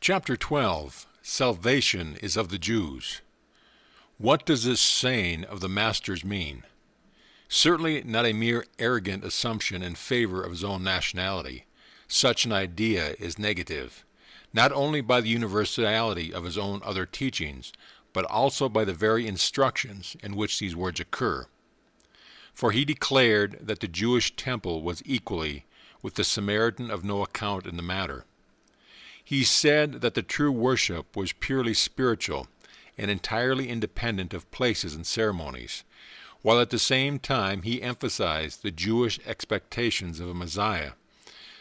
Chapter 12. Salvation is of the Jews. What does this saying of the Masters mean? Certainly not a mere arrogant assumption in favor of his own nationality. Such an idea is negative, not only by the universality of his own other teachings, but also by the very instructions in which these words occur. For he declared that the Jewish temple was equally with the Samaritan of no account in the matter. He said that the true worship was purely spiritual and entirely independent of places and ceremonies, while at the same time he emphasized the Jewish expectations of a Messiah,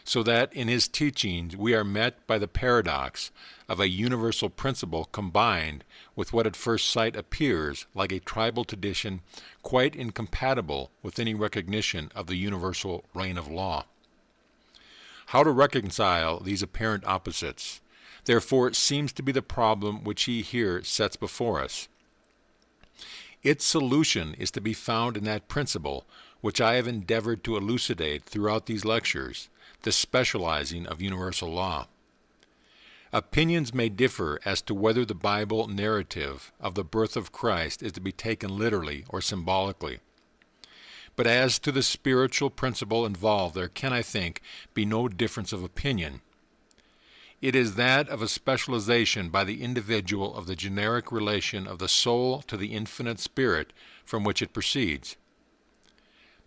so that in his teachings we are met by the paradox of a universal principle combined with what at first sight appears like a tribal tradition quite incompatible with any recognition of the universal reign of law. How to reconcile these apparent opposites, therefore, seems to be the problem which he here sets before us. Its solution is to be found in that principle which I have endeavored to elucidate throughout these lectures, the specializing of universal law. Opinions may differ as to whether the Bible narrative of the birth of Christ is to be taken literally or symbolically. But as to the spiritual principle involved, there can, I think, be no difference of opinion. It is that of a specialization by the individual of the generic relation of the soul to the infinite spirit from which it proceeds.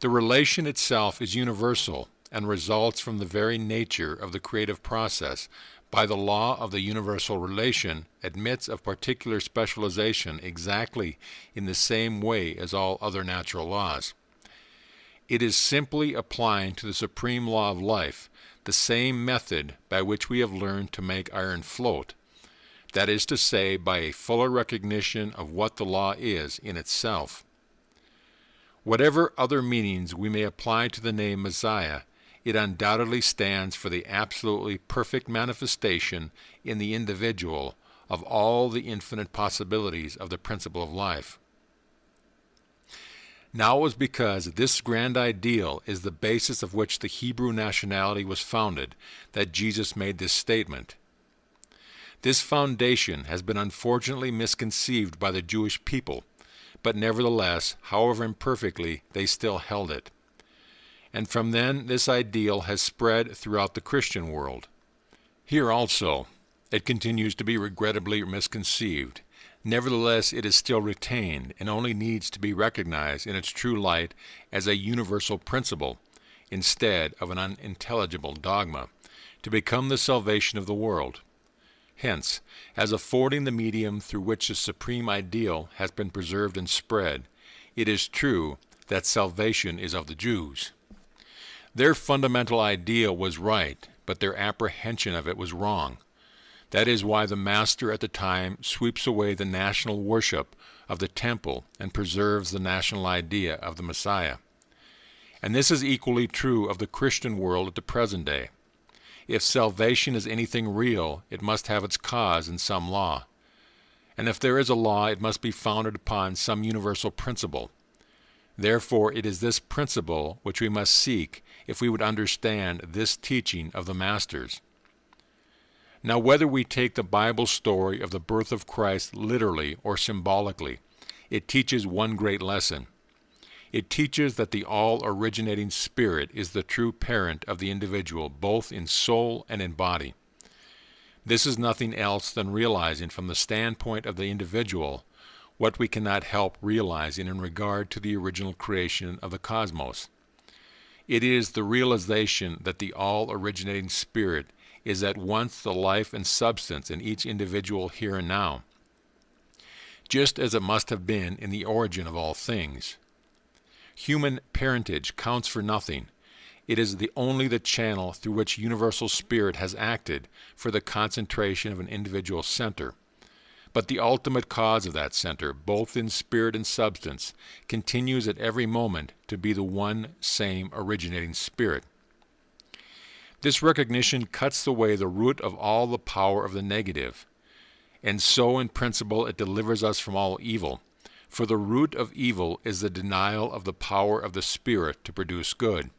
The relation itself is universal and results from the very nature of the creative process. By the law of the universal relation admits of particular specialization exactly in the same way as all other natural laws. It is simply applying to the supreme law of life the same method by which we have learned to make iron float, that is to say, by a fuller recognition of what the law is in itself. Whatever other meanings we may apply to the name Messiah, it undoubtedly stands for the absolutely perfect manifestation in the individual of all the infinite possibilities of the principle of life. Now it was because this grand ideal is the basis of which the Hebrew nationality was founded that Jesus made this statement. This foundation has been unfortunately misconceived by the Jewish people, but nevertheless, however imperfectly, they still held it. And from then this ideal has spread throughout the Christian world. Here also it continues to be regrettably misconceived. Nevertheless, it is still retained and only needs to be recognized in its true light as a universal principle instead of an unintelligible dogma, to become the salvation of the world. Hence, as affording the medium through which the supreme ideal has been preserved and spread, it is true that salvation is of the Jews. Their fundamental ideal was right, but their apprehension of it was wrong. That is why the Master at the time sweeps away the national worship of the temple and preserves the national idea of the Messiah. And this is equally true of the Christian world at the present day. If salvation is anything real, it must have its cause in some law. And if there is a law, it must be founded upon some universal principle. Therefore, it is this principle which we must seek if we would understand this teaching of the Masters. Now, whether we take the Bible story of the birth of Christ literally or symbolically, it teaches one great lesson. It teaches that the all-originating Spirit is the true parent of the individual, both in soul and in body. This is nothing else than realizing from the standpoint of the individual what we cannot help realizing in regard to the original creation of the cosmos. It is the realization that the all-originating Spirit is at once the life and substance in each individual here and now, just as it must have been in the origin of all things. Human parentage counts for nothing. It is only the channel through which universal spirit has acted for the concentration of an individual center. But the ultimate cause of that center, both in spirit and substance, continues at every moment to be the one same originating Spirit. This recognition cuts away the root of all the power of the negative, and so in principle it delivers us from all evil, for the root of evil is the denial of the power of the Spirit to produce good.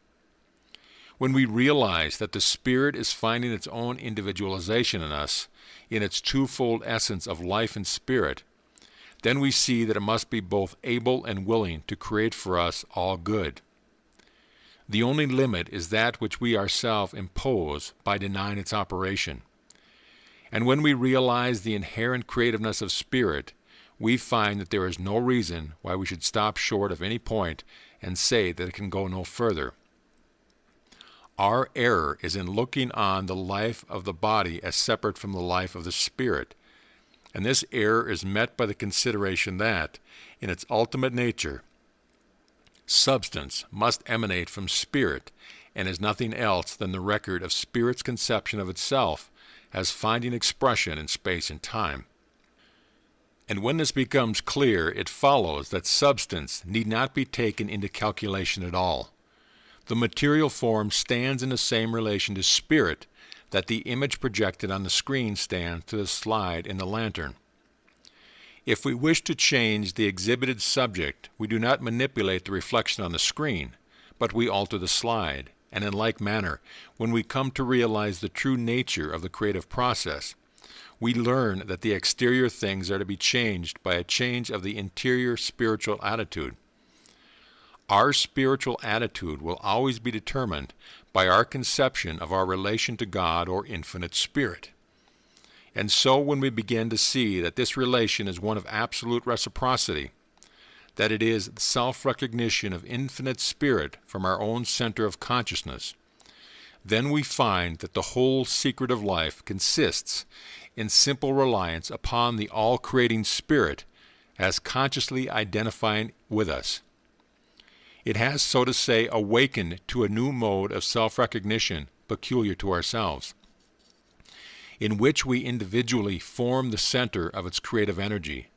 When we realize that the Spirit is finding its own individualization in us, in its twofold essence of life and spirit, then we see that it must be both able and willing to create for us all good. The only limit is that which we ourselves impose by denying its operation. And when we realize the inherent creativeness of Spirit, we find that there is no reason why we should stop short of any point and say that it can go no further. Our error is in looking on the life of the body as separate from the life of the spirit, and this error is met by the consideration that, in its ultimate nature, substance must emanate from spirit and is nothing else than the record of spirit's conception of itself as finding expression in space and time. And when this becomes clear, it follows that substance need not be taken into calculation at all. The material form stands in the same relation to spirit that the image projected on the screen stands to the slide in the lantern. If we wish to change the exhibited subject, we do not manipulate the reflection on the screen, but we alter the slide. And in like manner, when we come to realize the true nature of the creative process, we learn that the exterior things are to be changed by a change of the interior spiritual attitude. Our spiritual attitude will always be determined by our conception of our relation to God or infinite spirit. And so when we begin to see that this relation is one of absolute reciprocity, that it is self-recognition of infinite spirit from our own center of consciousness, then we find that the whole secret of life consists in simple reliance upon the all-creating Spirit as consciously identifying with us. It has, so to say, awakened to a new mode of self-recognition peculiar to ourselves, in which we individually form the center of its creative energy.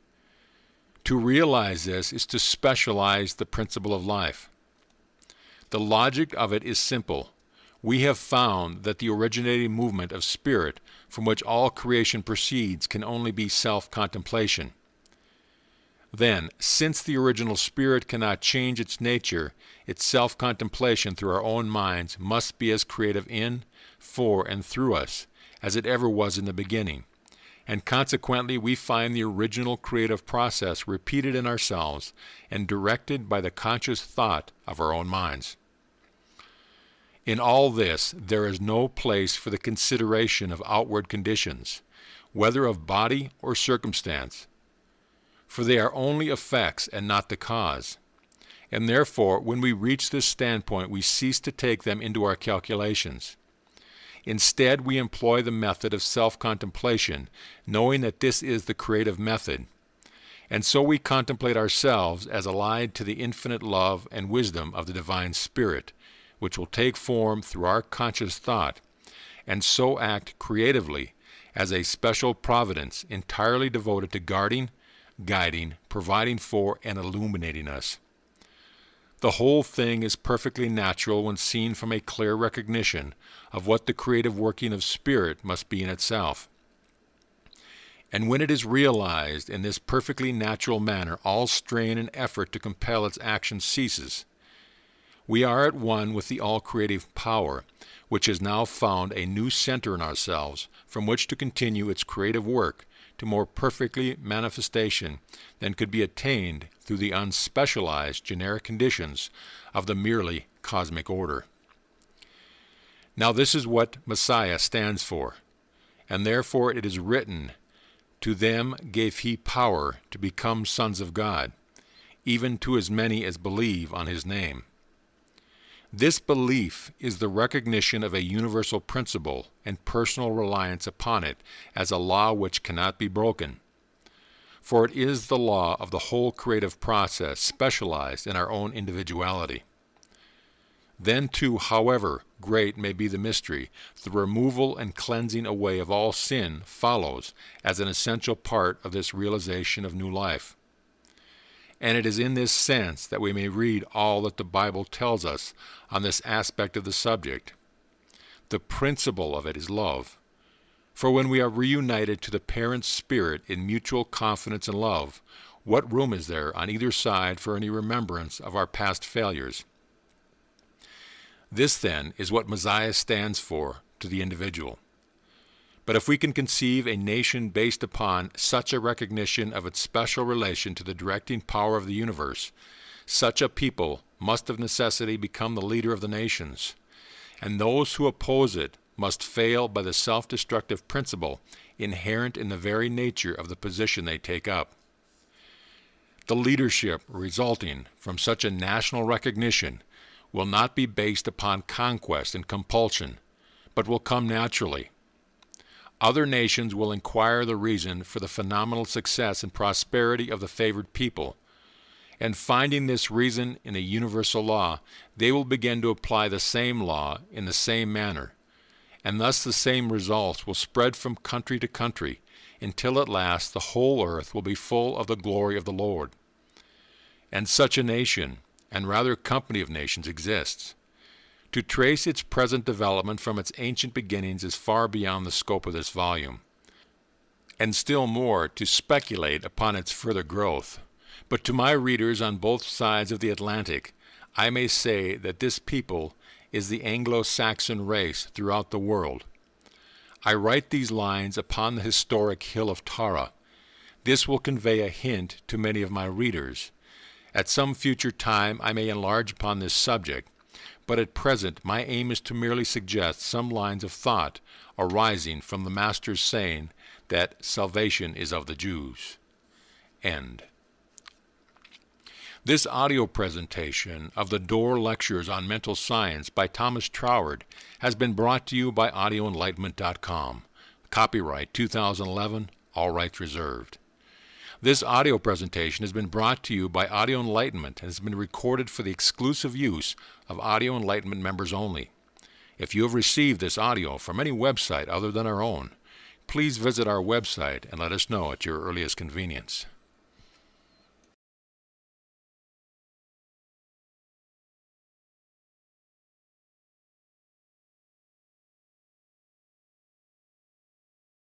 To realize this is to specialize the principle of life. The logic of it is simple. We have found that the originating movement of spirit from which all creation proceeds can only be self-contemplation. Then, since the original spirit cannot change its nature, its self-contemplation through our own minds must be as creative in, for, and through us as it ever was in the beginning. And consequently we find the original creative process repeated in ourselves and directed by the conscious thought of our own minds. In all this, there is no place for the consideration of outward conditions, whether of body or circumstance, for they are only effects and not the cause. And therefore, when we reach this standpoint, we cease to take them into our calculations. Instead, we employ the method of self-contemplation, knowing that this is the creative method. And so we contemplate ourselves as allied to the infinite love and wisdom of the divine Spirit, which will take form through our conscious thought, and so act creatively as a special providence entirely devoted to guarding, guiding, providing for, and illuminating us. The whole thing is perfectly natural when seen from a clear recognition of what the creative working of spirit must be in itself. And when it is realized in this perfectly natural manner, all strain and effort to compel its action ceases. We are at one with the all-creative power, which has now found a new center in ourselves from which to continue its creative work to more perfectly manifestation than could be attained through the unspecialized generic conditions of the merely cosmic order. Now this is what Messiah stands for, and therefore it is written, "To them gave he power to become sons of God, even to as many as believe on his name." This belief is the recognition of a universal principle and personal reliance upon it as a law which cannot be broken. For it is the law of the whole creative process specialized in our own individuality. Then too, however great may be the mystery, the removal and cleansing away of all sin follows as an essential part of this realization of new life. And it is in this sense that we may read all that the Bible tells us on this aspect of the subject. The principle of it is love. For when we are reunited to the parent spirit in mutual confidence and love, what room is there on either side for any remembrance of our past failures? This, then, is what Messiah stands for to the individual. But if we can conceive a nation based upon such a recognition of its special relation to the directing power of the universe, such a people must of necessity become the leader of the nations, and those who oppose it must fail by the self-destructive principle inherent in the very nature of the position they take up. The leadership resulting from such a national recognition will not be based upon conquest and compulsion, but will come naturally. Other nations will inquire the reason for the phenomenal success and prosperity of the favored people, and finding this reason in a universal law, they will begin to apply the same law in the same manner, and thus the same results will spread from country to country, until at last the whole earth will be full of the glory of the Lord. And such a nation, and rather company of nations, exists. To trace its present development from its ancient beginnings is far beyond the scope of this volume, and still more to speculate upon its further growth. But to my readers on both sides of the Atlantic, I may say that this people is the Anglo-Saxon race throughout the world. I write these lines upon the historic hill of Tara. This will convey a hint to many of my readers. At some future time I may enlarge upon this subject, but at present my aim is to merely suggest some lines of thought arising from the Master's saying that salvation is of the Jews. End. This audio presentation of the Dore Lectures on Mental Science by Thomas Troward has been brought to you by audioenlightenment.com. Copyright 2011, all rights reserved. This audio presentation has been brought to you by Audio Enlightenment and has been recorded for the exclusive use of Audio Enlightenment members only. If you have received this audio from any website other than our own, please visit our website and let us know at your earliest convenience.